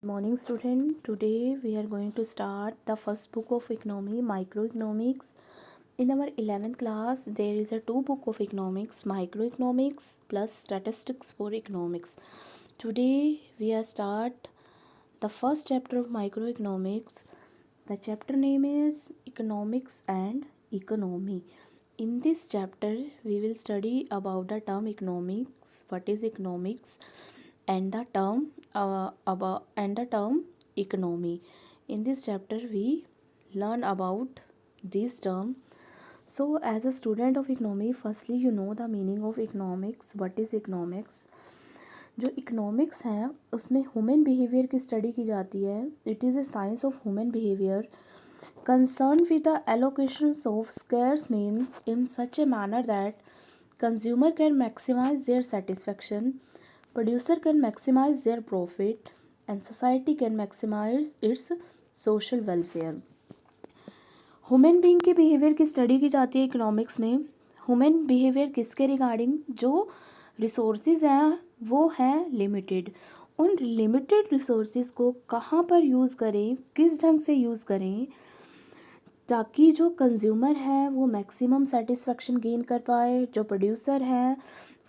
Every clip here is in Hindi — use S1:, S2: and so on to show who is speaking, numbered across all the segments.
S1: Morning student, today we are going to start the first book of economy, microeconomics. In our 11th class there is a two book of economics, microeconomics plus statistics for economics. Today we are start the first chapter of microeconomics. The chapter name is economics and economy. In this chapter we will study about the term economics, what is economics, and the term economy. In this chapter we learn about this term. So as a student of economy, firstly you know the meaning of economics. What is economics? जो इकोनॉमिक्स है उसमें ह्यूमन बिहेवियर की स्टडी की जाती है. It is a science of human behaviour concerned with the allocations of scarce means in such a manner that consumer can maximize their satisfaction, producer can maximize their profit, and society can maximize its social welfare. Human being के बिहेवियर की स्टडी की जाती है इकोनॉमिक्स में. ह्यूमन बिहेवियर किसके रिगार्डिंग? जो रिसोर्सेज हैं वो हैं लिमिटेड. उन लिमिटेड रिसोर्सेज को कहाँ पर यूज़ करें, किस ढंग से यूज़ करें ताकि जो कंज्यूमर है वो मैक्सिमम सेटिस्फेक्शन गेन कर पाए, जो प्रोड्यूसर है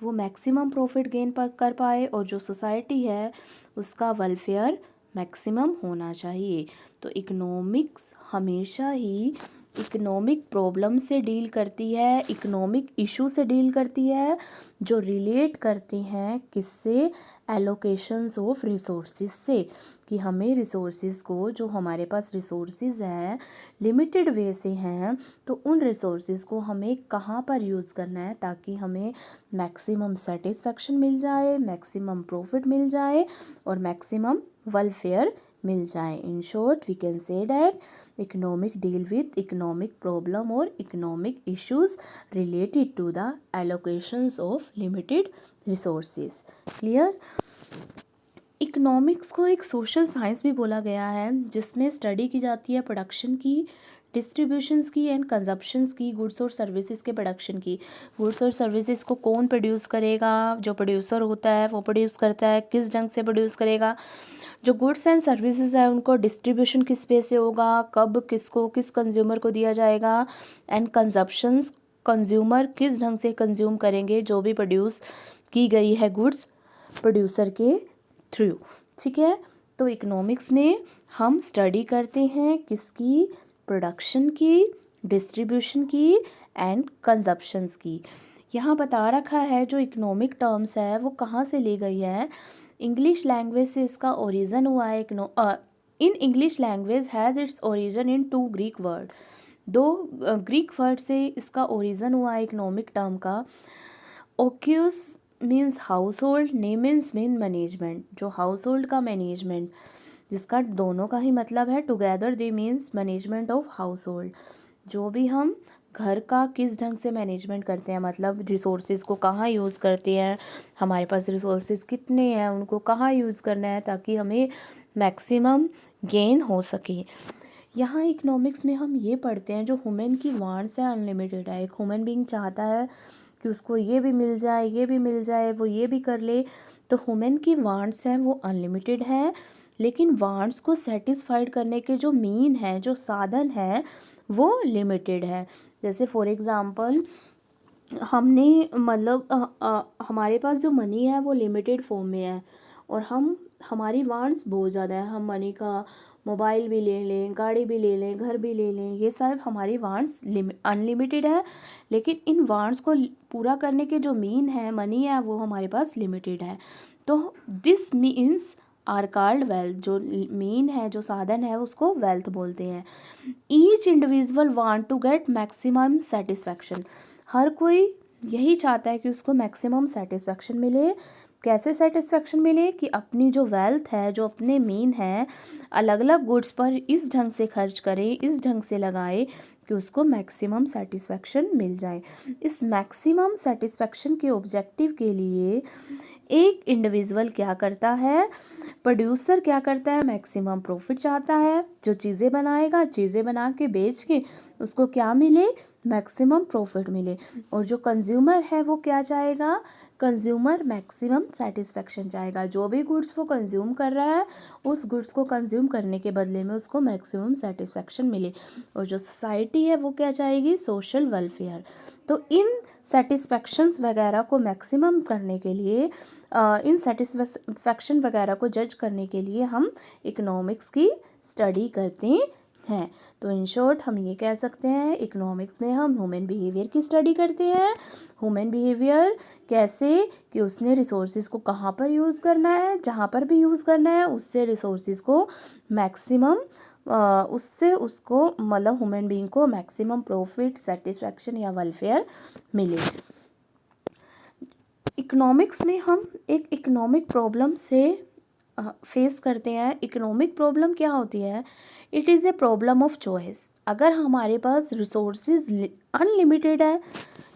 S1: वो मैक्सिमम प्रॉफिट गेन कर पाए, और जो सोसाइटी है उसका वेलफेयर मैक्सिमम होना चाहिए. तो इकोनॉमिक्स हमेशा ही इकोनॉमिक प्रॉब्लम से डील करती है, इकोनॉमिक इशू से डील करती है, जो रिलेट करती हैं किससे? एलोकेशंस ऑफ रिसोर्सेज से. कि हमें रिसोर्सेज को, जो हमारे पास रिसोर्सेज हैं लिमिटेड वे से हैं, तो उन रिसोर्सेज को हमें कहाँ पर यूज़ करना है ताकि हमें मैक्सिमम सेटिस्फेक्शन मिल जाए, मैक्सिमम प्रॉफिट मिल जाए और मैक्सिमम वेलफेयर मिल जाए. In short we can say that economic deal with economic problem और economic issues related to the allocations of limited resources. Clear? Economics को एक सोशल साइंस भी बोला गया है जिसमें स्टडी की जाती है प्रोडक्शन की, डिस्ट्रीब्यूशंस की एंड कंजप्शंस की, गुड्स और सर्विसेज के प्रोडक्शन की. गुड्स और सर्विसेज को कौन प्रोड्यूस करेगा? जो प्रोड्यूसर होता है वो प्रोड्यूस करता है. किस ढंग से प्रोड्यूस करेगा? जो गुड्स एंड सर्विसेज है उनको डिस्ट्रीब्यूशन किस पे से होगा, कब, किसको, किस कंज्यूमर को दिया जाएगा. एंड कंजप्शंस, कंज्यूमर किस ढंग से कंज्यूम करेंगे जो भी प्रोड्यूस की गई है गुड्स प्रोड्यूसर के थ्रू. ठीक है. तो इकोनॉमिक्स में हम स्टडी करते हैं किसकी? प्रोडक्शन की, डिस्ट्रीब्यूशन की एंड कंजप्शंस की. यहाँ बता रखा है जो इकोनॉमिक टर्म्स है वो कहाँ से ली गई है. इंग्लिश लैंग्वेज से इसका ओरिजिन हुआ है. In English language has its origin in two Greek word. दो ग्रीक वर्ड से इसका ओरिजिन हुआ है इकोनॉमिक टर्म का. ओक्यूस मीन्स हाउस होल्ड, नेमेंस मीन मैनेजमेंट. जो हाउस होल्ड का मैनेजमेंट, जिसका दोनों का ही मतलब है together they means management of household. जो भी हम घर का किस ढंग से मैनेजमेंट करते हैं, मतलब रिसोर्सेज को कहाँ यूज़ करते हैं, हमारे पास रिसोर्सेज कितने हैं, उनको कहाँ यूज़ करना है ताकि हमें मैक्सिमम गेन हो सके. यहाँ इकोनॉमिक्स में हम ये पढ़ते हैं जो ह्यूमन की वांट्स है अनलिमिटेड है. एक ह्यूमन बीइंग चाहता है कि उसको ये भी मिल जाए, ये भी मिल जाए, वो ये भी कर ले. तो ह्यूमन की वांट्स हैं वो अनलिमिटेड हैं, लेकिन वांट्स को सेटिस्फाइड करने के जो मीन है, जो साधन है वो लिमिटेड है. जैसे फॉर एग्ज़ाम्पल हमने मतलब हमारे पास जो मनी है वो लिमिटेड फॉर्म में है और हमारी वांट्स बहुत ज़्यादा है. हम मनी का मोबाइल भी ले लें, गाड़ी भी ले लें, घर भी ले लें, ये सब हमारी वांट्स अनलिमिटेड है, लेकिन इन वांट्स को पूरा करने के जो मीन है, मनी है, वो हमारे पास लिमिटेड है. तो this means are called wealth. जो मीन है, जो साधन है, उसको वेल्थ बोलते हैं. Each individual want to get maximum satisfaction. हर कोई यही चाहता है कि उसको मैक्सिमम सेटिस्फैक्शन मिले. कैसे सेटिस्फैक्शन मिले? कि अपनी जो वेल्थ है, जो अपने मीन है, अलग अलग गुड्स पर इस ढंग से खर्च करे, इस ढंग से लगाए कि उसको मैक्सिमम सेटिस्फैक्शन मिल जाए. इस मैक्सिमम सेटिस्फैक्शन के ऑब्जेक्टिव के लिए एक इंडिविजुअल क्या करता है, प्रोड्यूसर क्या करता है, मैक्सिमम प्रॉफिट चाहता है. जो चीज़ें बनाएगा, चीज़ें बना के बेच के उसको क्या मिले, मैक्सिमम प्रॉफिट मिले. और जो कंज्यूमर है वो क्या चाहेगा, कंज्यूमर मैक्सिमम सेटिस्फेक्शन चाहेगा। जो भी गुड्स वो कंज्यूम कर रहा है उस गुड्स को कंज्यूम करने के बदले में उसको मैक्सिमम सेटिस्फेक्शन मिले। और जो सोसाइटी है वो क्या चाहेगी, सोशल वेलफेयर। तो इन सेटिस्फेक्शंस वगैरह को मैक्सिमम करने के लिए इन सेटिस्फेक्शन वगैरह को जज करने के लिए हम इकोनॉमिक्स की स्टडी करते हैं। तो इन शॉर्ट हम ये कह सकते हैं इकोनॉमिक्स में हम ह्यूमन बिहेवियर की स्टडी करते हैं। ह्यूमन बिहेवियर कैसे कि उसने रिसोर्सेज को कहाँ पर यूज़ करना है, जहाँ पर भी यूज़ करना है उससे रिसोर्सेज को मैक्सिमम उससे उसको मतलब ह्यूमन बीइंग को मैक्सिमम प्रॉफिट, सेटिस्फैक्शन या वेलफेयर मिले। इकोनॉमिक्स में हम एक इकोनॉमिक प्रॉब्लम से फेस करते हैं। इकोनॉमिक प्रॉब्लम क्या होती है, it is a problem of choice. अगर हमारे पास रिसोर्सेज अनलिमिटेड है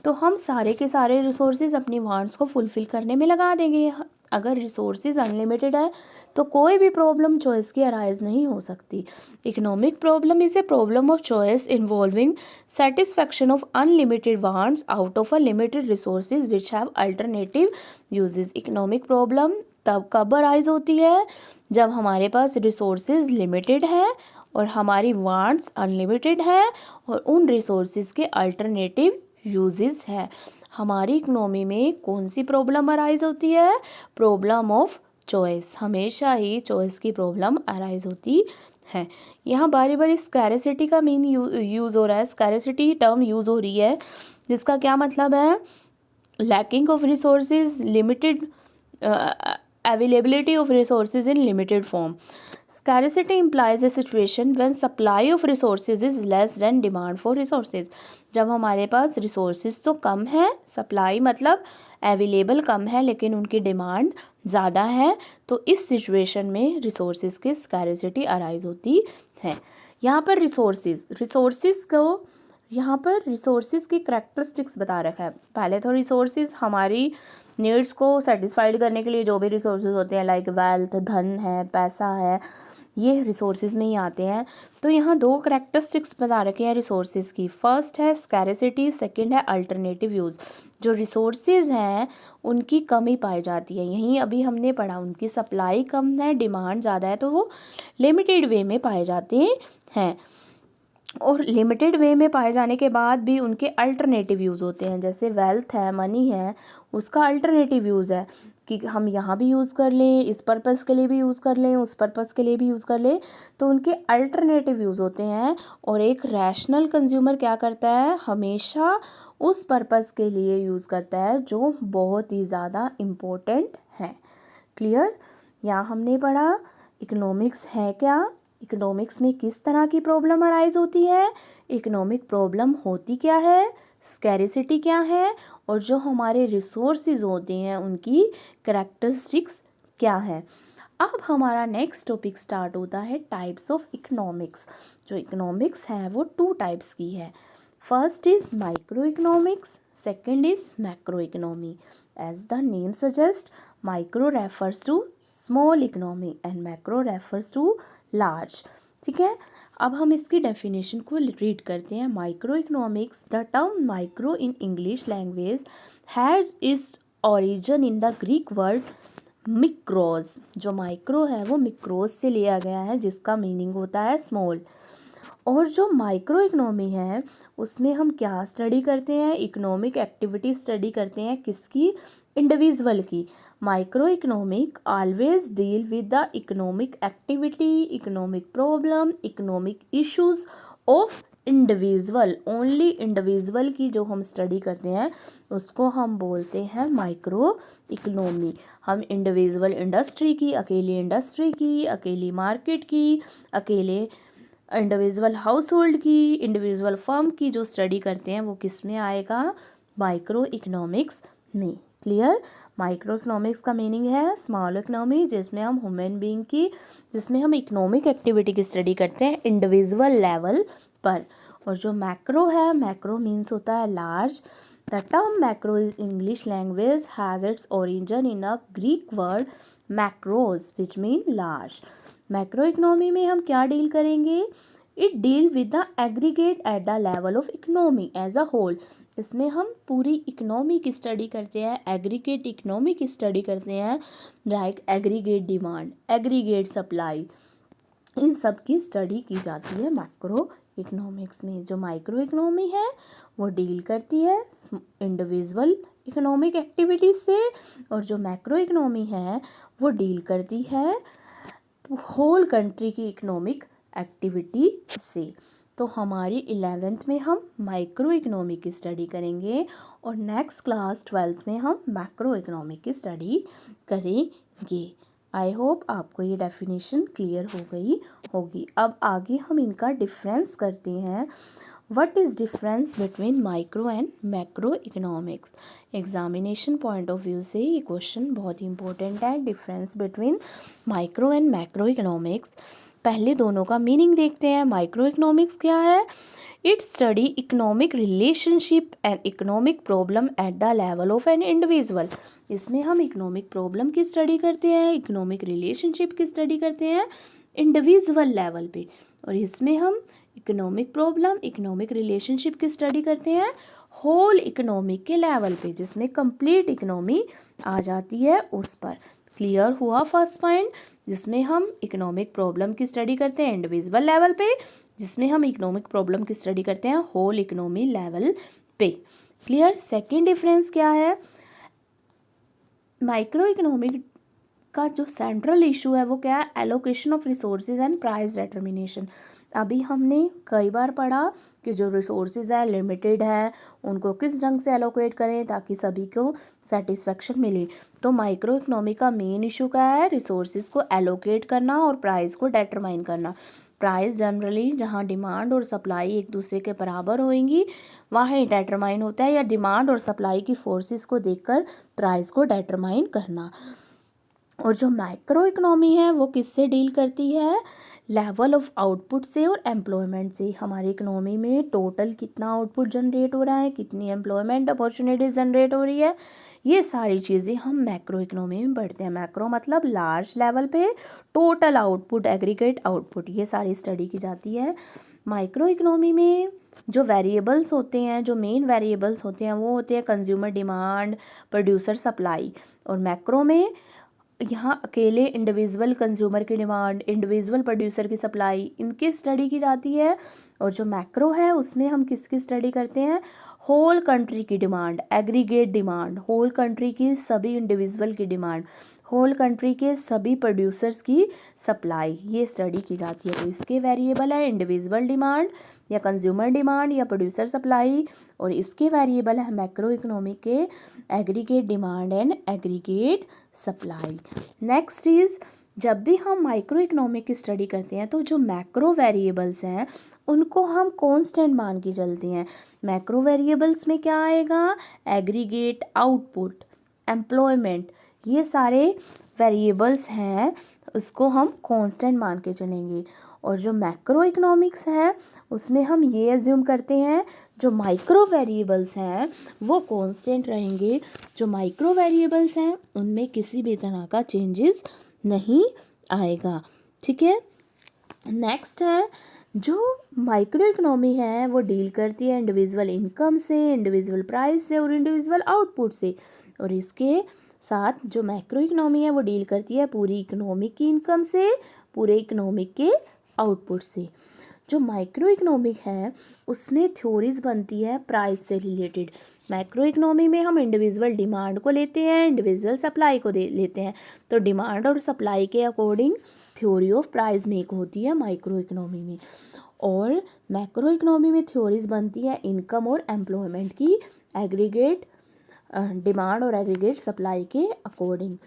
S1: तो हम सारे के सारे रिसोर्सेज अपनी वांट्स को फुलफ़िल करने में लगा देंगे। अगर रिसोर्सेज अनलिमिटेड है तो कोई भी प्रॉब्लम चॉइस की अराइज नहीं हो सकती। Economic problem is a problem of choice involving satisfaction of unlimited wants out of a limited resources which have alternative uses. Economic problem तब कब अराइज होती है जब हमारे पास रिसोर्सेज लिमिटेड है और हमारी वांट्स अनलिमिटेड है और उन रिसोर्सेज के अल्टरनेटिव यूजेस है। हमारी इकोनॉमी में कौन सी प्रॉब्लम अराइज होती है, प्रॉब्लम ऑफ चॉइस। हमेशा ही चॉइस की प्रॉब्लम अराइज होती है। यहाँ बारी बारी स्कैरसिटी का मीन यूज़ हो रहा है। स्कैरसिटी टर्म यूज़ हो रही है जिसका क्या मतलब है, lacking of resources, limited availability of resources in limited form. Scarcity implies a situation when supply of resources is less than demand for resources. जब हमारे पास resources तो कम है, supply मतलब available कम है लेकिन उनकी डिमांड ज़्यादा है, तो इस सिचुएशन में resources की scarcity arise होती है। यहाँ पर resources को यहाँ पर रिसोर्सेज की करैक्टरिस्टिक्स बता रखा है। पहले तो रिसोर्सेज हमारी नीड्स को सेटिस्फाइड करने के लिए जो भी रिसोर्सेज होते हैं लाइक वेल्थ, धन है, पैसा है, ये रिसोर्सेज में ही आते हैं। तो यहाँ दो करैक्टरिस्टिक्स बता रखे हैं रिसोर्सेज की। फर्स्ट है स्कैरसिटी, सेकंड है अल्टरनेटिव यूज़। जो रिसोर्सेज हैं उनकी कमी पाई जाती है, यहीं अभी हमने पढ़ा उनकी सप्लाई कम है, डिमांड ज़्यादा है, तो वो लिमिटेड वे में पाए जाते हैं। और लिमिटेड वे में पाए जाने के बाद भी उनके अल्टरनेटिव यूज़ होते हैं। जैसे वेल्थ है, मनी है, उसका अल्टरनेटिव यूज़ है कि हम यहाँ भी यूज़ कर लें, इस पर्पस के लिए भी यूज़ कर लें, उस पर्पस के लिए भी यूज़ कर लें, तो उनके अल्टरनेटिव यूज़ होते हैं। और एक रैशनल कंज्यूमर क्या करता है, हमेशा उस पर्पस के लिए यूज़ करता है जो बहुत ही ज़्यादा इम्पोर्टेंट है। क्लियर। यहाँ हमने पढ़ा इकोनॉमिक्स है क्या, इकोनॉमिक्स में किस तरह की प्रॉब्लम अराइज होती है, इकोनॉमिक प्रॉब्लम होती क्या है, स्कैरिसिटी क्या है, और जो हमारे रिसोर्सेज होते हैं उनकी करैक्टरिस्टिक्स क्या है। अब हमारा नेक्स्ट टॉपिक स्टार्ट होता है टाइप्स ऑफ इकोनॉमिक्स। जो इकोनॉमिक्स है वो टू टाइप्स की है। First is micro economics, second is macro economy. As the name suggest, micro refers to small economy and macro refers to large. ठीक है, अब हम इसकी डेफिनेशन को रीड करते हैं। Microeconomics, the term micro in English language has its origin in the Greek word मिक्रोज। जो माइक्रो है वो मिक्रोज से लिया गया है जिसका मीनिंग होता है स्मॉल। और जो माइक्रो इकोनॉमी है उसमें हम क्या स्टडी करते हैं, इकोनॉमिक एक्टिविटी स्टडी करते हैं, किसकी, इंडिविजुअल की। Micro economic always deal with the economic activity, economic problem, economic issues of individual. Only individual की जो हम स्टडी करते हैं उसको हम बोलते हैं माइक्रो इकोनॉमी। हम इंडिविजुअल इंडस्ट्री की, अकेली इंडस्ट्री की, अकेली मार्केट की, अकेले इंडिविजुअल हाउस होल्ड की, इंडिविजुअल फर्म की जो स्टडी करते हैं वो किस में आएगा, माइक्रो इकोनॉमिक्स में। क्लियर। माइक्रो इकोनॉमिक्स का मीनिंग है स्मॉल इकोनॉमी, जिसमें हम ह्यूमन बीइंग की, जिसमें हम इकोनॉमिक एक्टिविटी की स्टडी करते हैं इंडिविजुअल लेवल पर। और जो मैक्रो है, मैक्रो मीन्स होता है large. The term macro in English language has its origin in a Greek word macros which mean large. Macro economy में हम क्या डील करेंगे, it deal with the aggregate at the level of economy as a whole. इसमें हम पूरी इकोनॉमी की स्टडी करते हैं, एग्रीगेट इकोनॉमी की स्टडी करते हैं, like aggregate demand, aggregate supply, इन सब की स्टडी की जाती है मैक्रो इकोनॉमिक्स में। जो माइक्रो इकोनॉमी है वो डील करती है इंडिविजुअल इकोनॉमिक एक्टिविटीज से, और जो मैक्रो इकोनॉमी है वो डील करती है होल कंट्री की इकोनॉमिक एक्टिविटी से। तो हमारी 11th में हम माइक्रो इकोनॉमी की स्टडी करेंगे और नेक्स्ट क्लास 12th में हम मैक्रो इकोनॉमी की स्टडी करेंगे। आई होप आपको ये डेफिनेशन क्लियर हो गई होगी। अब आगे हम इनका डिफरेंस करते हैं। What is difference between micro and macro economics? Examination point of view से ये क्वेश्चन बहुत इंपॉर्टेंट है। Difference between micro and macro economics, पहले दोनों का मीनिंग देखते हैं। माइक्रो इकोनॉमिक्स क्या है? It study economic relationship and economic problem at the level of an individual. इसमें हम इकोनॉमिक प्रॉब्लम की स्टडी करते हैं, इकोनॉमिक रिलेशनशिप की स्टडी करते हैं इंडिविजुअल लेवल पे, और इसमें हम इकोनॉमिक प्रॉब्लम, इकोनॉमिक रिलेशनशिप की स्टडी करते हैं होल इकोनॉमिक के लेवल पे, जिसमें कंप्लीट इकोनॉमी आ जाती है उस पर। क्लियर हुआ फर्स्ट पॉइंट, जिसमें हम इकोनॉमिक प्रॉब्लम की स्टडी करते हैं इंडिविजुअल लेवल पे, जिसमें हम इकोनॉमिक प्रॉब्लम की स्टडी करते हैं होल इकोनॉमी लेवल पे। क्लियर। सेकेंड डिफरेंस क्या है? माइक्रो इकोनॉमिक का जो सेंट्रल इशू है वो क्या है? Allocation of resources and price determination. अभी हमने कई बार पढ़ा कि जो रिसोर्सेज है लिमिटेड है, उनको किस ढंग से एलोकेट करें ताकि सभी को सेटिस्फेक्शन मिले। तो माइक्रो इकोनॉमी का मेन इशू क्या है? रिसोर्सेज को एलोकेट करना और प्राइस को डिटरमाइन करना। प्राइस जनरली जहाँ डिमांड और सप्लाई एक दूसरे के बराबर होएंगी वहाँ ही डिटरमाइन होता है, या डिमांड और सप्लाई की फोर्सेस को देखकर प्राइस को डिटरमाइन करना। और जो मैक्रो इकोनॉमी है वो किससे डील करती है? लेवल ऑफ आउटपुट से और एम्प्लॉयमेंट से। हमारी इकोनॉमी में टोटल कितना आउटपुट जनरेट हो रहा है, कितनी एम्प्लॉयमेंट अपॉर्चुनिटीज जनरेट हो रही है, ये सारी चीज़ें हम मैक्रो इकोनॉमी में पढ़ते हैं। मैक्रो मतलब लार्ज लेवल पे टोटल आउटपुट, एग्रीगेट आउटपुट, ये सारी स्टडी की जाती है। माइक्रो इकोनॉमी में जो वेरिएबल्स होते हैं, जो मेन वेरिएबल्स होते हैं वो होते हैं कंज्यूमर डिमांड, प्रोड्यूसर सप्लाई। और मैक्रो में यहाँ अकेले इंडिविजुअल कंज्यूमर की डिमांड, इंडिविजुअल प्रोड्यूसर की सप्लाई, इनकी स्टडी की जाती है। और जो मैक्रो है उसमें हम किसकी स्टडी करते हैं? होल कंट्री की demand, aggregate demand, whole country की सभी इंडिविजुअल की डिमांड, होल कंट्री के सभी प्रोड्यूसर्स की सप्लाई, ये स्टडी की जाती है। तो इसके वेरिएबल है इंडिविजुअल डिमांड या कंज्यूमर डिमांड या प्रोड्यूसर सप्लाई, और इसके वेरिएबल है मैक्रो इकोनॉमी के aggregate demand and aggregate supply. Next is, जब भी हम माइक्रो इकोनॉमी की स्टडी करते हैं तो जो मैक्रो वेरिएबल्स हैं उनको हम कांस्टेंट मान के चलते हैं। मैक्रो वेरिएबल्स में क्या आएगा? एग्रीगेट, आउटपुट, एम्प्लॉयमेंट, ये सारे वेरिएबल्स हैं, उसको हम कांस्टेंट मान के चलेंगे। और जो मैक्रो इकोनॉमिक्स है उसमें हम ये एज्यूम करते हैं जो माइक्रो वेरिएबल्स हैं वो कांस्टेंट रहेंगे। जो माइक्रो वेरिएबल्स हैं उनमें किसी भी तरह का चेंजेस नहीं आएगा। ठीक है। नेक्स्ट है, जो माइक्रो इकोनॉमी है वो डील करती है इंडिविजुअल इनकम से, इंडिविजुअल प्राइस से और इंडिविजुअल आउटपुट से। और इसके साथ जो मैक्रो इकोनॉमी है वो डील करती है पूरी इकोनॉमी की इनकम से, पूरे इकोनॉमिक के आउटपुट से। जो माइक्रो इकोनॉमिक है उसमें थ्योरीज बनती है प्राइस से रिलेटेड। मैक्रो इकोनॉमी में हम इंडिविजुअल डिमांड को लेते हैं, इंडिविजुअल सप्लाई को लेते हैं, तो डिमांड और सप्लाई के according theory of price make होती है माइक्रो इकोनॉमी में। और मैक्रो इकोनॉमी में थ्योरीज बनती है इनकम और एम्प्लॉयमेंट की, एग्रीगेट डिमांड और एग्रीगेट सप्लाई के अकॉर्डिंग।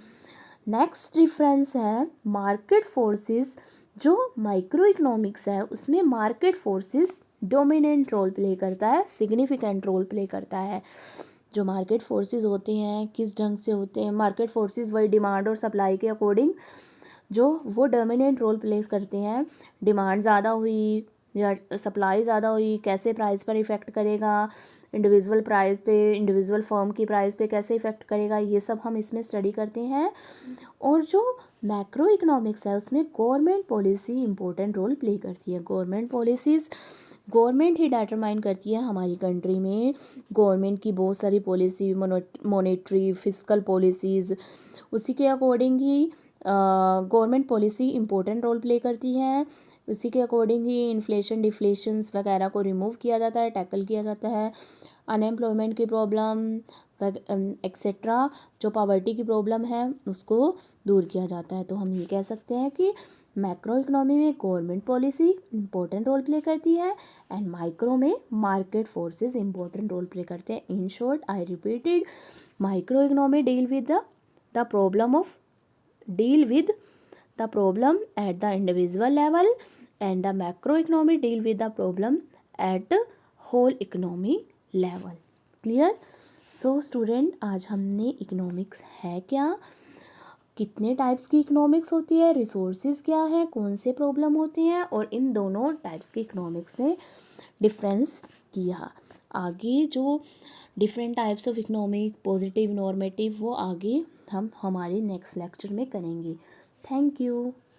S1: नेक्स्ट डिफरेंस है मार्केट फोर्सेस। जो माइक्रो इकोनॉमिक्स है उसमें market forces dominant role play करता है, सिग्निफिकेंट रोल प्ले करता है। जो मार्केट फोर्सेस होते हैं किस ढंग से होते हैं? मार्केट फोर्सेस वही डिमांड और सप्लाई के अकॉर्डिंग जो वो डोमिनेंट रोल प्ले करते हैं। डिमांड ज़्यादा हुई या सप्लाई ज़्यादा हुई, कैसे प्राइस पर इफ़ेक्ट करेगा, इंडिविजुअल प्राइस पे, इंडिविजुअल फर्म की प्राइस पे कैसे इफ़ेक्ट करेगा, ये सब हम इसमें स्टडी करते हैं। और जो मैक्रो इकोनॉमिक्स है उसमें government policy important role play करती है। गवर्नमेंट पॉलिसीज़ गवर्नमेंट ही डिटरमाइन करती है हमारी कंट्री में। गवर्नमेंट की बहुत सारी पॉलिसी, मॉनेटरी फिस्कल पॉलिसीज़, उसी के अकॉर्डिंग ही government policy important role play करती है। उसी के अकॉर्डिंग ही इन्फ्लेशन डिफ्लेशंस वगैरह को रिमूव किया जाता है, टैकल किया जाता है। अनएम्प्लॉयमेंट की प्रॉब्लम एक्सेट्रा, जो पॉवर्टी की प्रॉब्लम है उसको दूर किया जाता है। तो हम ये कह सकते हैं कि मैक्रो इकोनॉमी में government policy important role play करती है एंड माइक्रो में market forces important role play करते हैं। In short I repeated, micro economy deal with the problem of deal with the problem at the individual level and the macroeconomy deal with the problem at whole economy level. Clear? So student, आज हमने इकोनॉमिक्स है क्या, कितने टाइप्स की इकोनॉमिक्स होती है, रिसोर्सेज क्या है, कौन से प्रॉब्लम होते हैं, और इन दोनों टाइप्स की इकोनॉमिक्स में डिफरेंस किया। आगे जो different types of economic, positive, normative, वो आगे हम हमारे नेक्स्ट लेक्चर में करेंगे। Thank you.